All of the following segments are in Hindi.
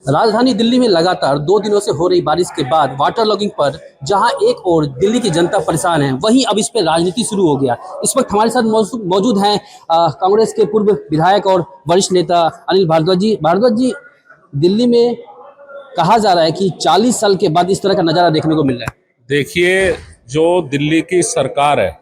राजधानी दिल्ली में लगातार 2 दिनों से हो रही बारिश के बाद वाटर लॉगिंग पर जहां एक ओर दिल्ली की जनता परेशान है, वहीं अब इस पर राजनीति शुरू हो गया। इस वक्त हमारे साथ मौजूद हैं कांग्रेस के पूर्व विधायक और वरिष्ठ नेता अनिल भारद्वाज जी। भारद्वाज जी, दिल्ली में कहा जा रहा है कि 40 साल के बाद इस तरह का नज़ारा देखने को मिल रहा है। देखिए, जो दिल्ली की सरकार है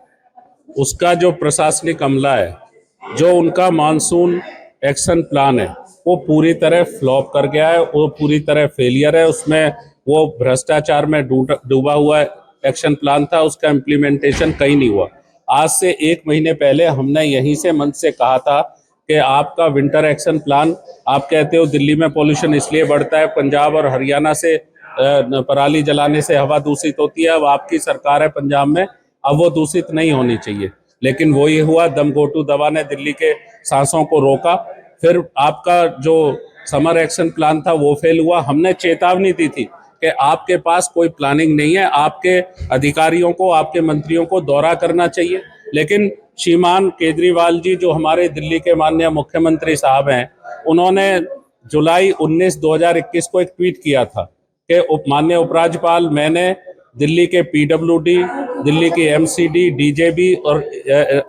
उसका जो प्रशासनिक अमला है, जो उनका मानसून एक्शन प्लान है, वो पूरी तरह फ्लॉप कर गया है। वो पूरी तरह फेलियर है। उसमें वो भ्रष्टाचार में डूबा हुआ एक्शन प्लान था, उसका इम्प्लीमेंटेशन कहीं नहीं हुआ। आज से 1 महीने पहले हमने यहीं से मंच से कहा था कि आपका विंटर एक्शन प्लान, आप कहते हो दिल्ली में पोल्यूशन इसलिए बढ़ता है, पंजाब और हरियाणा से पराली जलाने से हवा दूषित होती है। अब आपकी सरकार है पंजाब में, अब वो दूषित नहीं होनी चाहिए, लेकिन वो ये हुआ, दमघोटू दवा ने दिल्ली के सांसों को रोका। फिर आपका जो समर एक्शन प्लान था वो फेल हुआ। हमने चेतावनी दी थी कि आपके पास कोई प्लानिंग नहीं है, आपके अधिकारियों को, आपके मंत्रियों को दौरा करना चाहिए। लेकिन श्रीमान केजरीवाल जी, जो हमारे दिल्ली के माननीय मुख्यमंत्री साहब हैं, उन्होंने जुलाई 19, 2021 को एक ट्वीट किया था कि माननीय उपराज्यपाल, मैंने दिल्ली के पीडब्ल्यूडी, दिल्ली की एमसीडी, डीजेबी और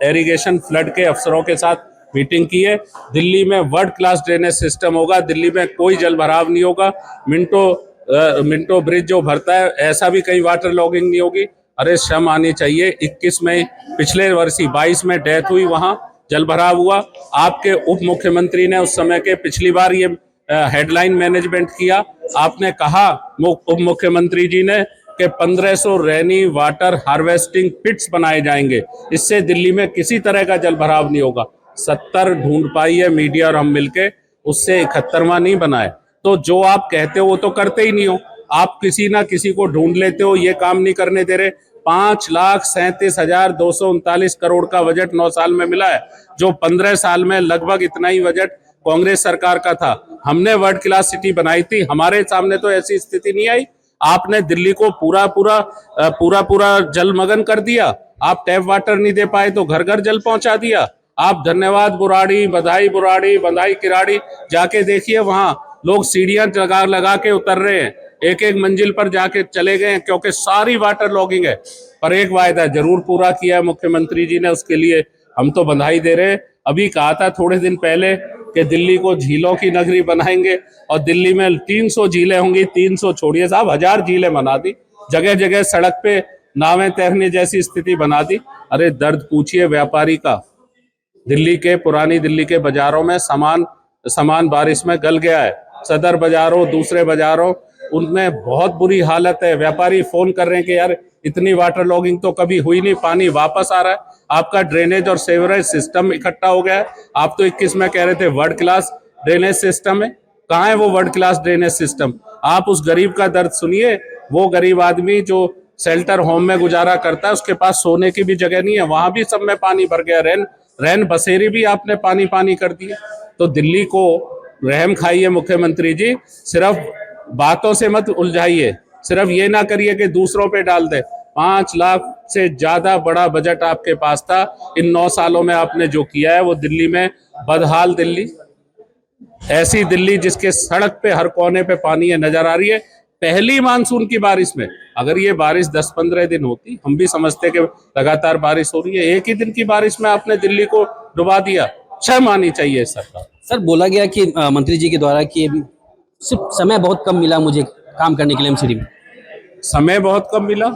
इरिगेशन फ्लड के अफसरों के साथ मीटिंग की है। दिल्ली में वर्ल्ड क्लास ड्रेनेज सिस्टम होगा, दिल्ली में कोई जल भराव नहीं होगा, मिंटो ब्रिज जो भरता है, ऐसा भी कहीं वाटर लॉगिंग नहीं होगी। अरे शर्म आनी चाहिए। 21 में, पिछले वर्ष ही 22 में डेथ हुई, वहां जल भराव हुआ। आपके उप मुख्यमंत्री ने उस समय के पिछली बार ये हेडलाइन मैनेजमेंट किया। आपने कहा उप मुख्यमंत्री जी ने कि 1500 रेनी वाटर हार्वेस्टिंग पिट्स बनाए जाएंगे, इससे दिल्ली में किसी तरह का जल भराव नहीं होगा। 70 ढूंढ पाई है मीडिया और हम मिलके, उससे 71वां नहीं बनाए। तो जो आप कहते हो वो तो करते ही नहीं हो। आप किसी ना किसी को ढूंढ लेते हो, ये काम नहीं करने दे रहे। 5,37,239 करोड़ का बजट 9 साल में मिला है, जो 15 साल में लगभग इतना ही बजट कांग्रेस सरकार का था। हमने वर्ल्ड क्लास सिटी बनाई थी, हमारे सामने तो ऐसी स्थिति नहीं आई। आपने दिल्ली को पूरा जलमग्न कर दिया। आप टैप वाटर नहीं दे पाए तो घर घर जल पहुंचा दिया। आप धन्यवाद बुराड़ी, बधाई बुराड़ी, बधाई किराड़ी जाके देखिए, वहां लोग सीढ़ियां लगा के उतर रहे हैं, एक एक मंजिल पर जाके चले गए हैं, क्योंकि सारी वाटर लॉगिंग है। पर एक वायदा जरूर पूरा किया है मुख्यमंत्री जी ने, उसके लिए हम तो बधाई दे रहे हैं। अभी कहा था थोड़े दिन पहले कि दिल्ली को झीलों की नगरी बनाएंगे, और दिल्ली में 300 झीलें होंगी। 300 छोड़िए साहब, 1000 झीलें बना दी, जगह जगह सड़क पे नावें तैरने जैसी स्थिति बना दी। अरे दर्द पूछिए व्यापारी का। दिल्ली के, पुरानी दिल्ली के बाजारों में सामान बारिश में गल गया है। सदर बाजारों, दूसरे बाजारों, उनमें बहुत बुरी हालत है। व्यापारी फोन कर रहे हैं कि यार इतनी वाटर लॉगिंग तो कभी हुई नहीं, पानी वापस आ रहा है। आपका ड्रेनेज और सेवरेज सिस्टम इकट्ठा हो गया है। आप तो 21 में कह रहे थे वर्ल्ड क्लास ड्रेनेज सिस्टम है, कहाँ है वो वर्ल्ड क्लास ड्रेनेज सिस्टम? आप उस गरीब का दर्द सुनिए। वो गरीब आदमी जो शेल्टर होम में गुजारा करता है, उसके पास सोने की भी जगह नहीं है, वहां भी सब में पानी भर गया। रैन बसेरी भी आपने पानी पानी कर दिए। तो दिल्ली को रहम खाइए मुख्यमंत्री जी, सिर्फ बातों से मत उलझाइए, सिर्फ ये ना करिए कि दूसरों पे डाल दे। 5 लाख से ज्यादा बड़ा बजट आपके पास था। इन 9 सालों में आपने जो किया है वो दिल्ली में बदहाल दिल्ली, ऐसी दिल्ली जिसके सड़क पे हर कोने पे पानी है, नजर आ रही है। पहली मानसून की बारिश में, अगर ये बारिश 10-15 दिन होती, हम भी समझते कि लगातार बारिश हो रही है, एक ही दिन की बारिश में आपने दिल्ली को डुबा दिया। शर्म आनी चाहिए सरकार। सर, बोला गया कि मंत्री जी के द्वारा कि सिर्फ समय बहुत कम मिला मुझे काम करने के लिए एमसीडी में। समय बहुत कम मिला?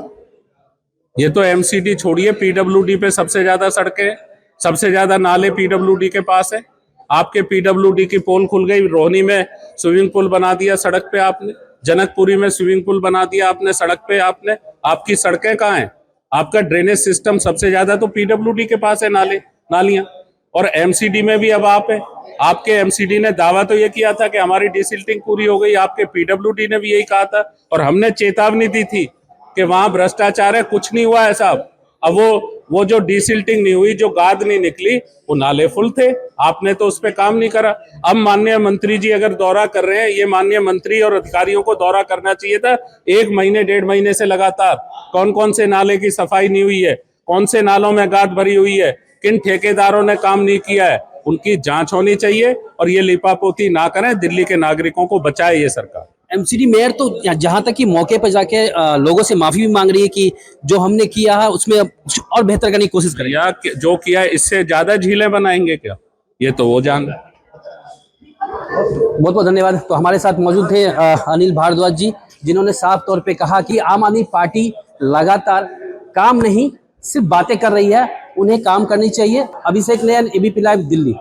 ये तो एमसीडी छोड़िए, पीडब्ल्यूडी पे सबसे ज्यादा सड़कें, सबसे ज्यादा नाले पीडब्ल्यूडी के पास है। आपके पीडब्ल्यूडी की पोल खुल गई, रोहनी में स्विमिंग पूल बना दिया सड़क पे आपने, जनकपुरी में स्विमिंग पूल बना दिया आपने सड़क पे। आपकी सड़कें कहाँ हैं? आपका ड्रेनेज सिस्टम सबसे ज्यादा तो पीडब्ल्यूडी के पास है, नालियां। और एमसीडी में भी अब आप है। आपके एमसीडी ने दावा तो ये किया था कि हमारी डिसिल्टिंग पूरी हो गई, आपके पीडब्ल्यूडी ने भी यही कहा था, और हमने चेतावनी दी थी कि वहां भ्रष्टाचार है। कुछ नहीं हुआ है साहब। अब वो जो डिसिल्टिंग नहीं हुई, जो गाद नहीं निकली, वो नाले फुल थे, आपने तो उस पर काम नहीं करा। अब माननीय मंत्री जी अगर दौरा कर रहे हैं, ये माननीय मंत्री और अधिकारियों को दौरा करना चाहिए था 1 महीने 1.5 महीने से लगातार। कौन कौन से नाले की सफाई नहीं हुई है, कौन से नालों में गाद भरी हुई है, किन ठेकेदारों ने काम नहीं किया है, उनकी जांच होनी चाहिए और ये लिपापोती ना करें। दिल्ली के नागरिकों को बचाए ये सरकार। एमसीडी मेयर तो जहां तक कि मौके पर जाके लोगों से माफी भी मांग रही है कि जो हमने किया है उसमें अब कुछ और बेहतर करने की कोशिश करें। या जो किया है इससे ज्यादा झीलें बनाएंगे क्या, ये तो वो जान रहे। बहुत बहुत धन्यवाद। तो हमारे साथ मौजूद थे अनिल भारद्वाज जी, जिन्होंने साफ तौर पे कहा कि आम आदमी पार्टी लगातार काम नहीं सिर्फ बातें कर रही है, उन्हें काम करनी चाहिए। अभिषेक नयन, एबीपी लाइव, दिल्ली।